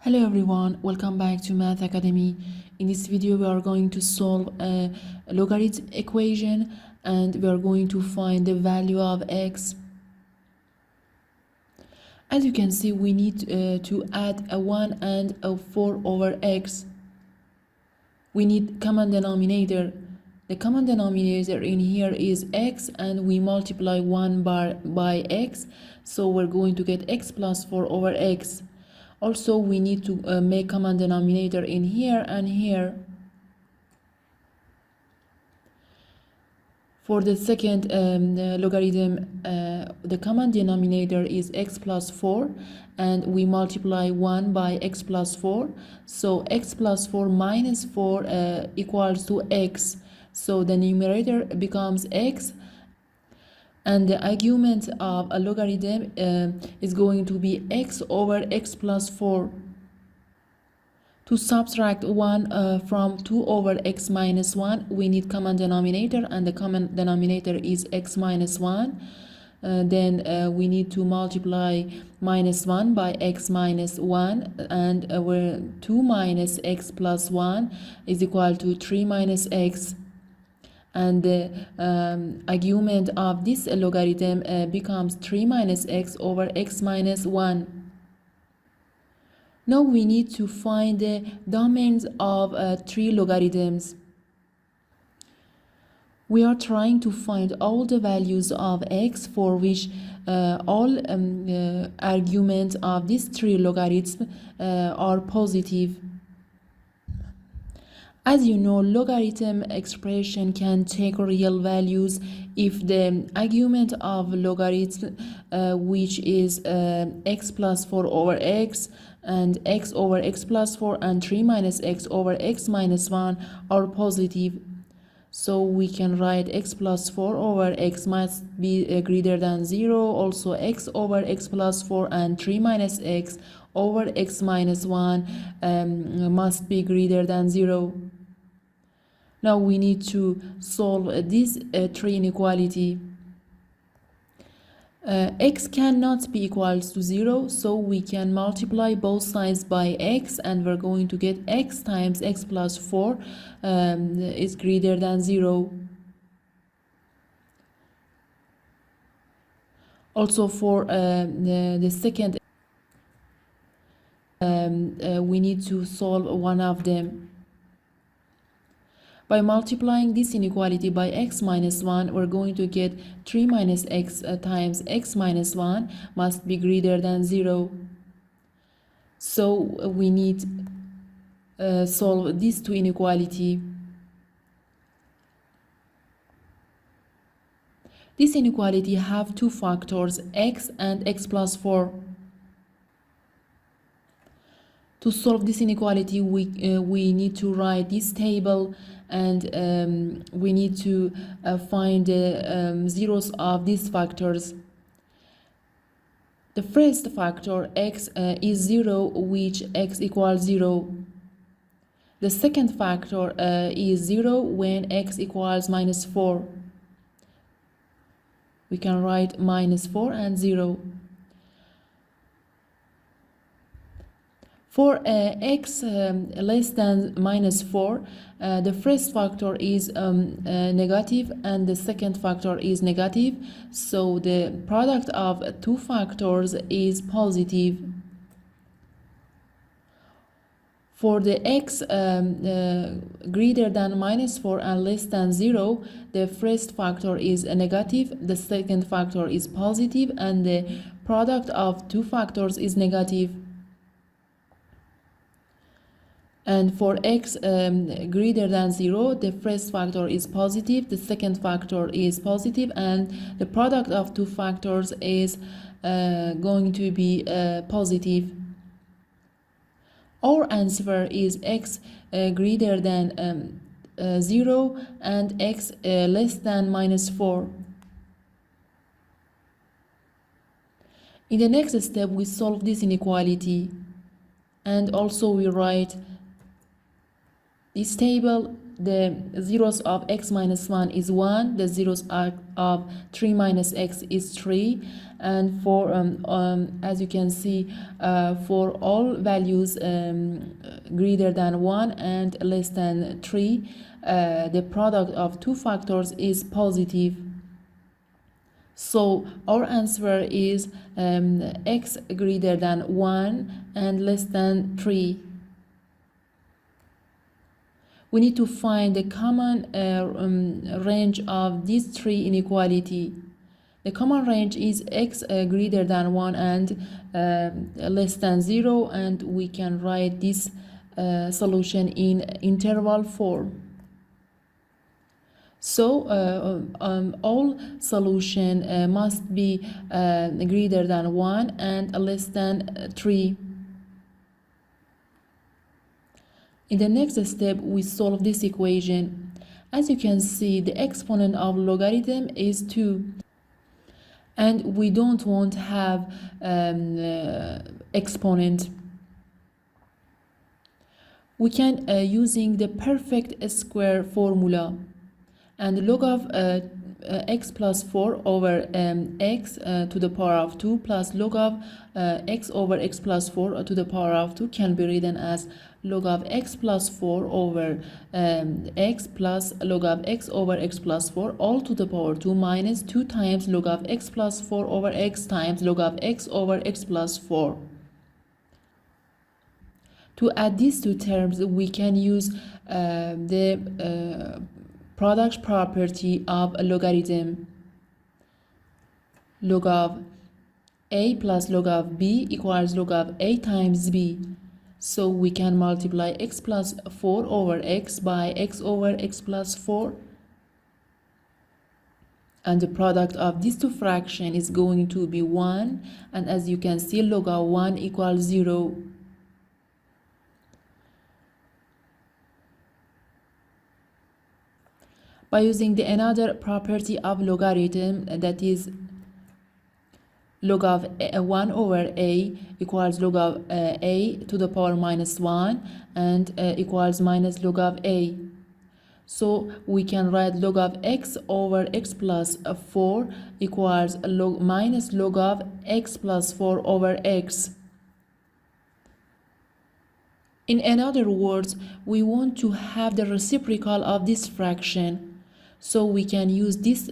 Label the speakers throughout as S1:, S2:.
S1: Hello everyone, welcome back to Math Academy. In this video we are going to solve a logarithm equation and we are going to find the value of x. As you can see, we need to add a 1 and a 4 over x. We need common denominator. The common denominator in here is x and we multiply 1 by x, so we're going to get x plus 4 over x. Also, we need to make common denominator in here and here. For the second logarithm, the common denominator is x plus 4 and we multiply 1 by x plus 4. So x plus 4 minus 4 equals to x. So the numerator becomes x and the argument of a logarithm is going to be x over x plus 4. To subtract 1 from 2 over x minus 1, we need common denominator, and the common denominator is x minus 1. Then we need to multiply minus 1 by x minus 1, and where 2 minus x plus 1 is equal to 3 minus x. And the argument of this logarithm becomes 3 minus x over x minus 1. Now we need to find the domains of three logarithms. We are trying to find all the values of x for which all arguments of these three logarithms are positive. As you know, logarithm expression can take real values if the argument of logarithm, which is x plus 4 over x, and x over x plus 4 and 3 minus x over x minus 1 are positive. So we can write x plus 4 over x must be greater than 0. Also x over x plus 4 and 3 minus x over x minus 1 must be greater than 0. Now we need to solve this three inequality. X cannot be equals to 0, so we can multiply both sides by x and we're going to get x times x plus 4 is greater than 0. Also for the second, we need to solve one of them. By multiplying this inequality by x minus 1, we're going to get 3 minus x times x minus 1 must be greater than 0. So we need solve these two inequality. This inequality have two factors, x and x plus 4. To solve this inequality, we need to write this table and we need to find the zeros of these factors. The first factor, x, is 0, which x equals 0. The second factor is 0 when x equals minus 4. We can write minus 4 and 0. For x less than minus 4, the first factor is negative and the second factor is negative, so the product of two factors is positive. For the x greater than minus 4 and less than 0, the first factor is negative, the second factor is positive, and the product of two factors is negative. And for x greater than 0, the first factor is positive, the second factor is positive, and the product of two factors is going to be positive. Our answer is x greater than 0 and x less than minus 4. In the next step, we solve this inequality and also we write this table. the zeros of x minus 1 is 1, the zeros of 3 minus x is 3, and for as you can see, for all values greater than 1 and less than 3, the product of two factors is positive. So our answer is x greater than 1 and less than 3. We need to find the common range of these three inequality. The common range is x greater than 1 and less than 0, and we can write this solution in interval form. So all solution must be greater than 1 and less than 3. In the next step, we solve this equation. As you can see, the exponent of logarithm is 2. And we don't want to have exponent. We can using the perfect square formula, and log of x plus 4 over x to the power of 2 plus log of x over x plus 4 to the power of 2 can be written as log of x plus 4 over x plus log of x over x plus 4 all to the power 2 minus 2 times log of x plus 4 over x times log of x over x plus 4. To add these two terms, we can use the product property of a logarithm. Log of a plus log of b equals log of a times b. So we can multiply x plus 4 over x by x over x plus 4. And the product of these two fractions is going to be 1. And as you can see, log of 1 equals 0. By using the another property of logarithm, that is log of 1 over a equals log of a to the power minus 1 and equals minus log of a. So we can write log of x over x plus 4 equals log minus log of x plus 4 over x. In other words, we want to have the reciprocal of this fraction. So we can use this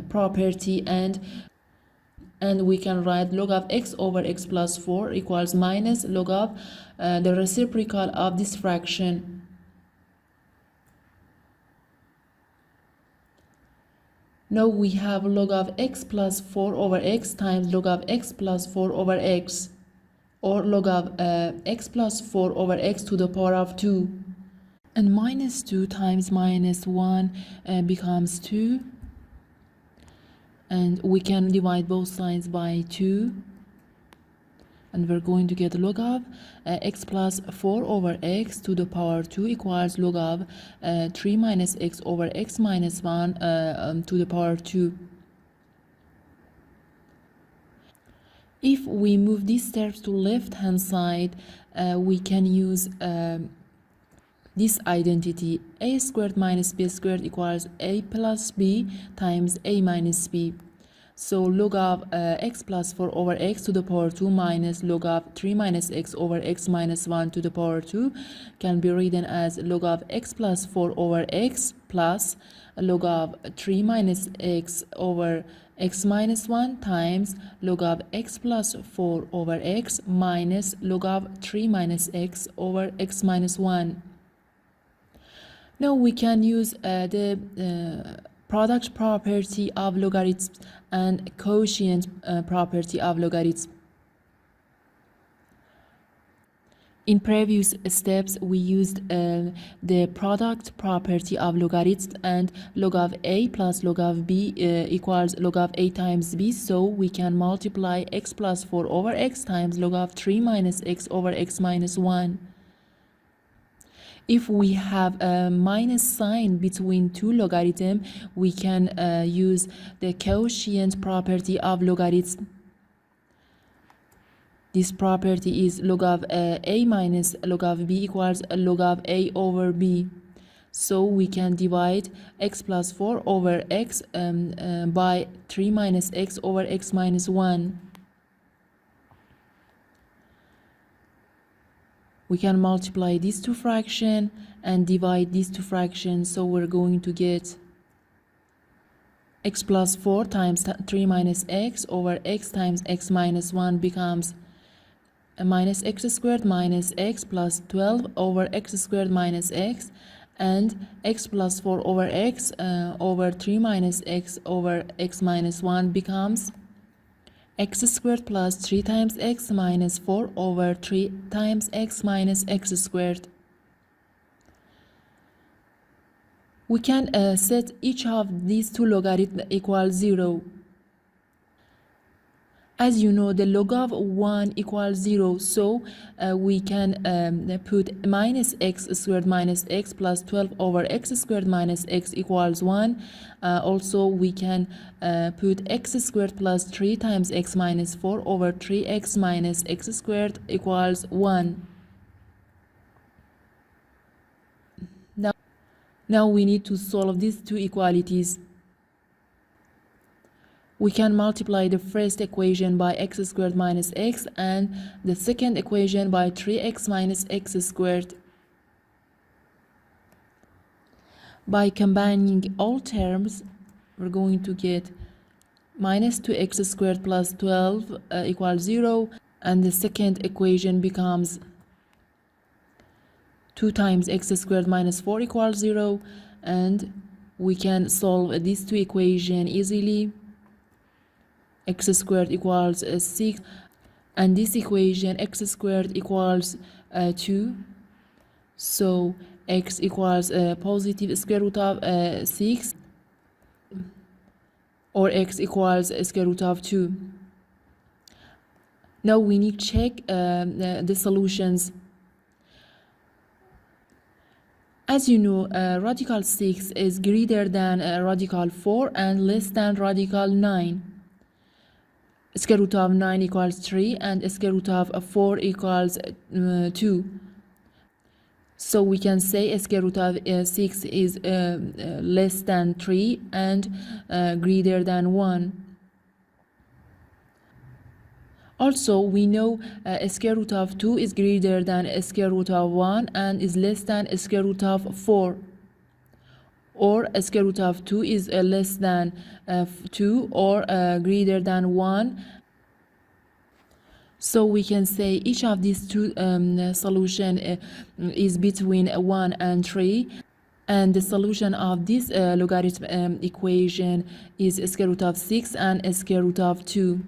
S1: property and we can write log of x over x plus 4 equals minus log of the reciprocal of this fraction. Now we have log of x plus 4 over x times log of x plus 4 over x, or log of x plus 4 over x to the power of 2. And minus 2 times minus 1 becomes 2. And we can divide both sides by 2. And we're going to get log of x plus 4 over x to the power 2 equals log of 3 minus x over x minus 1 to the power 2. If we move these steps to left hand side, we can use this identity. A squared minus b squared equals a plus b times a minus b. So log of x plus 4 over x to the power 2 minus log of 3 minus x over x minus 1 to the power 2 can be written as log of x plus 4 over x plus log of 3 minus x over x minus 1 times log of x plus 4 over x minus log of 3 minus x over x minus 1. Now we can use the product property of logarithms and quotient property of logarithms. In previous steps, we used the product property of logarithms, and log of a plus log of b equals log of a times b. So we can multiply x plus 4 over x times log of 3 minus x over x minus 1. If we have a minus sign between two logarithms, we can use the quotient property of logarithms. This property is log of a minus log of b equals log of a over b. So we can divide x plus 4 over x by 3 minus x over x minus 1. We can multiply these two fractions and divide these two fractions. So we're going to get x plus 4 times 3 minus x over x times x minus 1 becomes minus x squared minus x plus 12 over x squared minus x, and x plus 4 over x over 3 minus x over x minus 1 becomes x squared plus 3 times x minus 4 over 3 times x minus x squared. We can set each of these two logarithms equal 0. As you know, the log of 1 equals 0, so we can put minus x squared minus x plus 12 over x squared minus x equals 1. Also, we can put x squared plus 3 times x minus 4 over 3x minus x squared equals 1. Now we need to solve these two equalities. We can multiply the first equation by x squared minus x and the second equation by 3x minus x squared. By combining all terms, we're going to get minus 2x squared plus 12 equals 0, and the second equation becomes 2 times x squared minus 4 equals 0, and we can solve these two equations easily. X squared equals 6, and this equation x squared equals 2, so x equals positive square root of 6, or x equals square root of 2. Now we need to check the solutions. As you know, radical 6 is greater than radical 4 and less than radical 9. Square root of 9 equals 3 and square root of 4 equals 2. So we can say square root of 6 is less than 3 and greater than 1. Also, we know square root of 2 is greater than square root of 1 and is less than square root of 4. Or square root of 2 is less than 2 or greater than 1. So we can say each of these two solution is between 1 and 3. And the solution of this logarithm equation is square root of 6 and square root of 2.